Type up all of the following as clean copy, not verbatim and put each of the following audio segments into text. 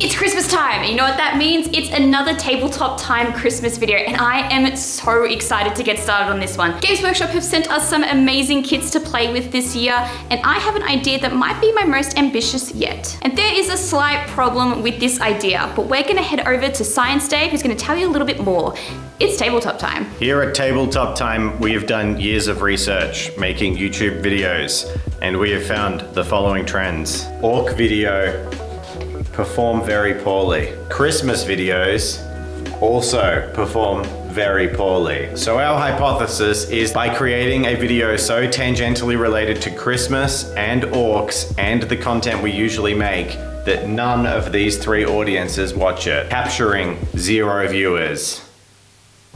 It's Christmas time, and you know what that means? It's another Tabletop Time Christmas video, and I am so excited to get started on this one. Games Workshop have sent us some amazing kits to play with this year, and I have an idea that might be my most ambitious yet. And there is a slight problem with this idea, but we're gonna head over to Science Dave, who's gonna tell you a little bit more. It's Tabletop Time. Here at Tabletop Time, we have done years of research making YouTube videos, and we have found the following trends. Orc video perform very poorly. Christmas videos also perform very poorly. So our hypothesis is by creating a video so tangentially related to Christmas and orcs and the content we usually make that none of these three audiences watch it, capturing 0 viewers.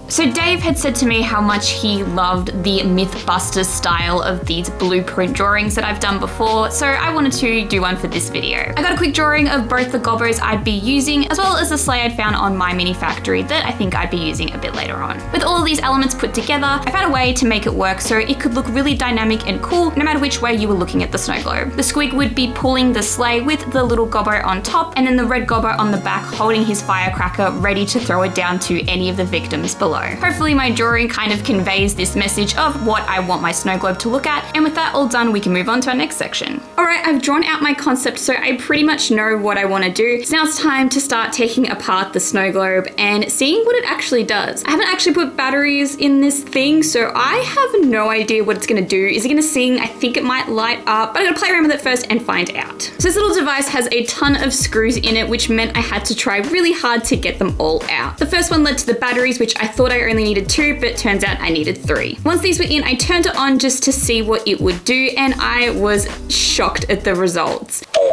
So Dave had said to me how much he loved the Mythbusters style of these blueprint drawings that I've done before, so I wanted to do one for this video. I got a quick drawing of both the gobbos I'd be using, as well as the sleigh I'd found on my mini factory that I think I'd be using a bit later on. With all of these elements put together, I found a way to make it work so it could look really dynamic and cool no matter which way you were looking at the snow globe. The squig would be pulling the sleigh with the little gobbo on top, and then the red gobbo on the back holding his firecracker ready to throw it down to any of the victims below. Hopefully my drawing kind of conveys this message of what I want my snow globe to look at, and with that all done, we can move on to our next section. Alright, I've drawn out my concept, so I pretty much know what I want to do. So now it's time to start taking apart the snow globe and seeing what it actually does. I haven't actually put batteries in this thing, so I have no idea what it's going to do. Is it going to sing? I think it might light up, but I'm going to play around with it first and find out. So this little device has a ton of screws in it, which meant I had to try really hard to get them all out. The first one led to the batteries, which I thought I only needed 2, but turns out I needed 3. Once these were in, I turned it on just to see what it would do, and I was shocked at the results. Whoa!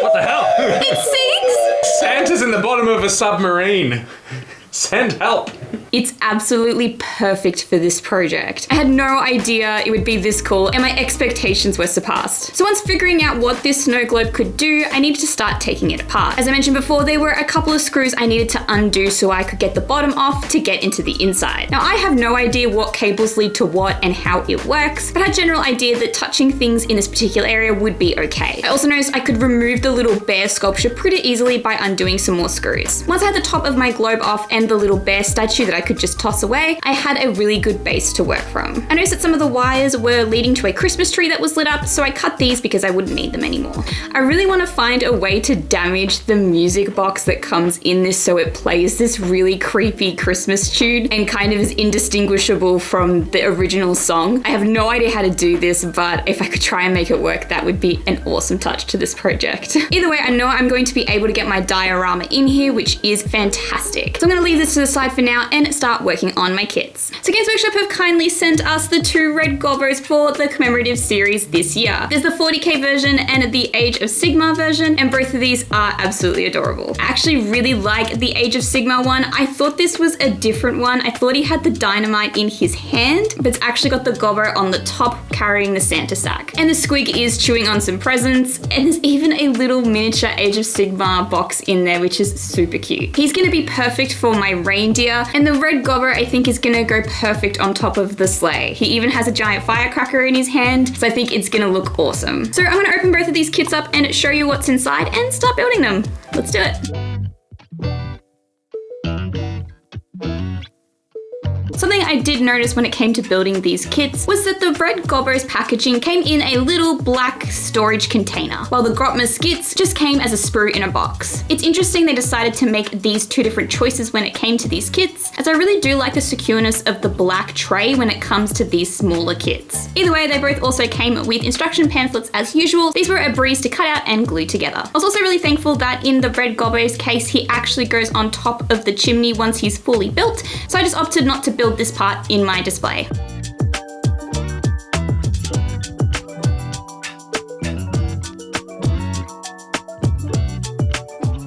What the hell? It sings! Santa's in the bottom of a submarine. Send help. It's absolutely perfect for this project. I had no idea it would be this cool, and my expectations were surpassed. So once figuring out what this snow globe could do, I needed to start taking it apart. As I mentioned before, there were a couple of screws I needed to undo so I could get the bottom off to get into the inside. Now I have no idea what cables lead to what and how it works, but I had a general idea that touching things in this particular area would be okay. I also noticed I could remove the little bear sculpture pretty easily by undoing some more screws. Once I had the top of my globe off and the little bear statue that I could just toss away, I had a really good base to work from. I noticed that some of the wires were leading to a Christmas tree that was lit up, so I cut these because I wouldn't need them anymore. I really want to find a way to damage the music box that comes in this so it plays this really creepy Christmas tune and kind of is indistinguishable from the original song. I have no idea how to do this, but if I could try and make it work, that would be an awesome touch to this project. Either way, I know I'm going to be able to get my diorama in here, which is fantastic. So I'm going to leave this to the side for now and start working on my kits. So Games Workshop have kindly sent us the 2 red gobbos for the commemorative series this year. There's the 40k version and the Age of Sigmar version, and both of these are absolutely adorable. I actually really like the Age of Sigmar one. I thought this was a different one. I thought he had the dynamite in his hand, but it's actually got the gobbo on the top carrying the Santa sack. And the squig is chewing on some presents, and there's even a little miniature Age of Sigmar box in there, which is super cute. He's gonna be perfect for my reindeer, and the red gobbo I think is gonna go perfect on top of the sleigh. He even has a giant firecracker in his hand, so I think it's gonna look awesome. So I'm gonna open both of these kits up and show you what's inside and start building them. Let's do it. Something I did notice when it came to building these kits was that the red gobbo's packaging came in a little black storage container, while the Grotma skits just came as a sprue in a box. It's interesting they decided to make these 2 different choices when it came to these kits, as I really do like the secureness of the black tray when it comes to these smaller kits. Either way, they both also came with instruction pamphlets as usual. These were a breeze to cut out and glue together. I was also really thankful that in the red gobbo's case, he actually goes on top of the chimney once he's fully built, so I just opted not to build this part in my display.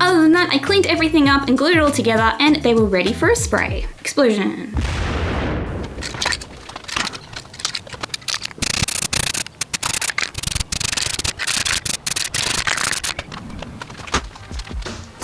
Other than that, I cleaned everything up and glued it all together, and they were ready for a spray. Explosion.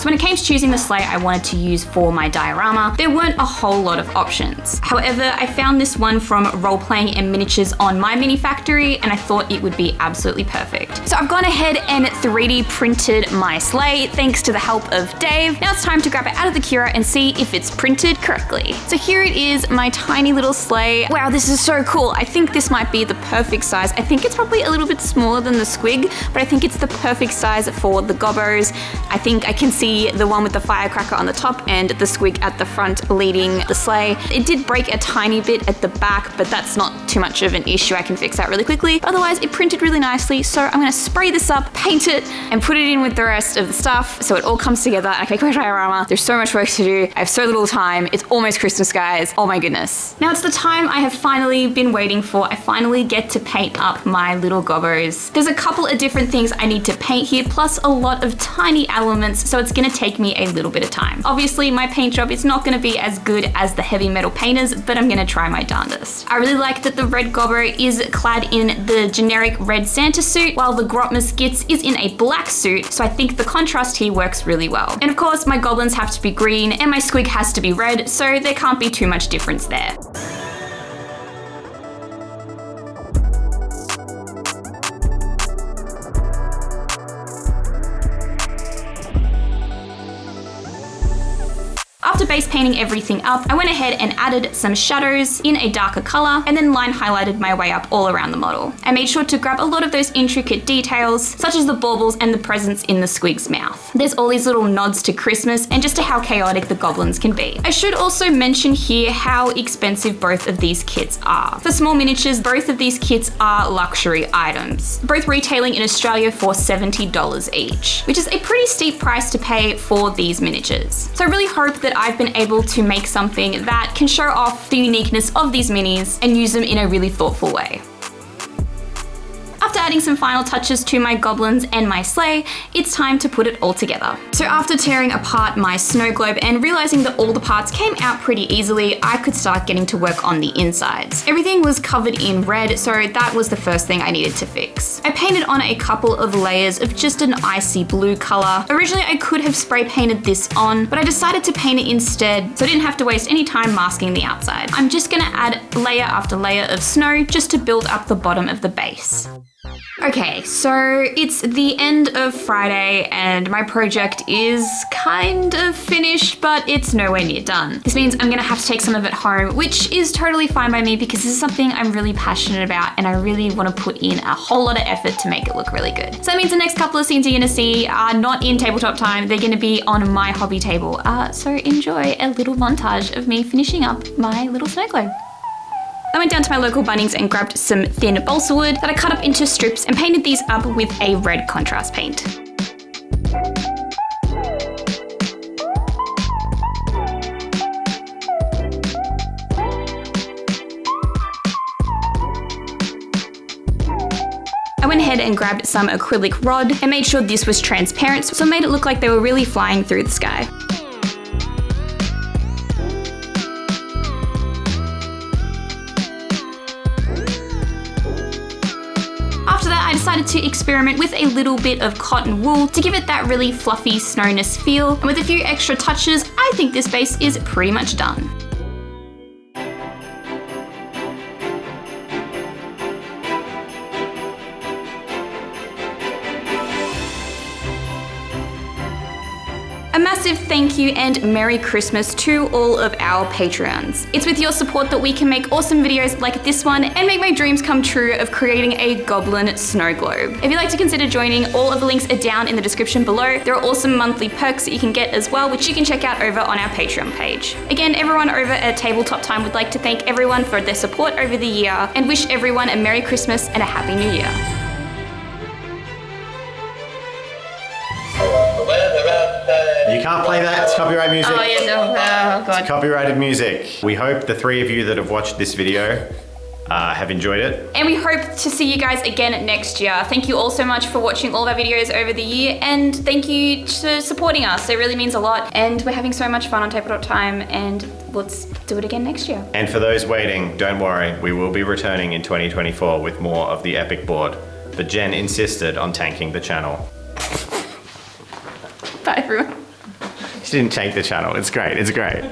So when it came to choosing the sleigh I wanted to use for my diorama, there weren't a whole lot of options. However, I found this one from Role Playing and Miniatures on my mini factory, and I thought it would be absolutely perfect. So So I've gone ahead and 3D printed my sleigh thanks to the help of Dave. Now it's time to grab it out of the curer and see if it's printed correctly. So here it is, my tiny little sleigh. Wow, this is so cool. I think this might be the perfect size. I think it's probably a little bit smaller than the squig, but I think it's the perfect size for the gobbos. I think I can see the one with the firecracker on the top and the squig at the front leading the sleigh. It did break a tiny bit at the back, but that's not too much of an issue. I can fix that really quickly. Otherwise, it printed really nicely. So I'm gonna spray this up, paint it, and put it in with the rest of the stuff so it all comes together. I can make my diorama. There's so much work to do. I have so little time. It's almost Christmas, guys. Oh my goodness. Now it's the time I have finally been waiting for. I finally get to paint up my little gobbos. There's a couple of different things I need to paint here, plus a lot of tiny elements, so it's gonna take me a little bit of time. Obviously, my paint job is not gonna be as good as the heavy metal painters, but I'm gonna try my darndest. I really like that the red gobbo is clad in the generic red Santa suit, while the Grotmas Gitz is in a black suit, so I think the contrast here works really well. And of course, my goblins have to be green, and my squig has to be red, so there can't be too much difference there. After base painting everything up, I went ahead and added some shadows in a darker color and then line highlighted my way up all around the model. I made sure to grab a lot of those intricate details, such as the baubles and the presents in the squig's mouth. There's all these little nods to Christmas and just to how chaotic the goblins can be. I should also mention here how expensive both of these kits are. For small miniatures, both of these kits are luxury items, both retailing in Australia for $70 each, which is a pretty steep price to pay for these miniatures. So I really hope that I've been able to make something that can show off the uniqueness of these minis and use them in a really thoughtful way. After adding some final touches to my goblins and my sleigh, it's time to put it all together. So after tearing apart my snow globe and realizing that all the parts came out pretty easily, I could start getting to work on the insides. Everything was covered in red, so that was the first thing I needed to fix. I painted on a couple of layers of just an icy blue color. Originally, I could have spray painted this on, but I decided to paint it instead, so I didn't have to waste any time masking the outside. I'm just gonna add layer after layer of snow just to build up the bottom of the base. Okay, so it's the end of Friday and my project is kind of finished, but it's nowhere near done. This means I'm gonna have to take some of it home, which is totally fine by me because this is something I'm really passionate about and I really want to put in a whole lot of effort to make it look really good. So that means the next couple of scenes you're gonna see are not in tabletop time, they're gonna be on my hobby table. So enjoy a little montage of me finishing up my little snow globe. I went down to my local Bunnings and grabbed some thin balsa wood that I cut up into strips and painted these up with a red contrast paint. I went ahead and grabbed some acrylic rod and made sure this was transparent, so I made it look like they were really flying through the sky. I decided to experiment with a little bit of cotton wool to give it that really fluffy snowness feel, and with a few extra touches, I think this base is pretty much done. A massive thank you and Merry Christmas to all of our Patreons. It's with your support that we can make awesome videos like this one and make my dreams come true of creating a goblin snow globe. If you'd like to consider joining, all of the links are down in the description below. There are awesome monthly perks that you can get as well, which you can check out over on our Patreon page. Again, everyone over at Tabletop Time would like to thank everyone for their support over the year and wish everyone a Merry Christmas and a Happy New Year. You can't play that, it's copyright music. Oh yeah, no, oh god. It's copyrighted music. We hope the three of you that have watched this video have enjoyed it. And we hope to see you guys again next year. Thank you all so much for watching all of our videos over the year, and thank you for supporting us. It really means a lot, and we're having so much fun on Tabletop Time, and let's do it again next year. And for those waiting, don't worry, we will be returning in 2024 with more of the epic board. But Jen insisted on tanking the channel. Bye everyone. She didn't tank the channel, it's great, it's great.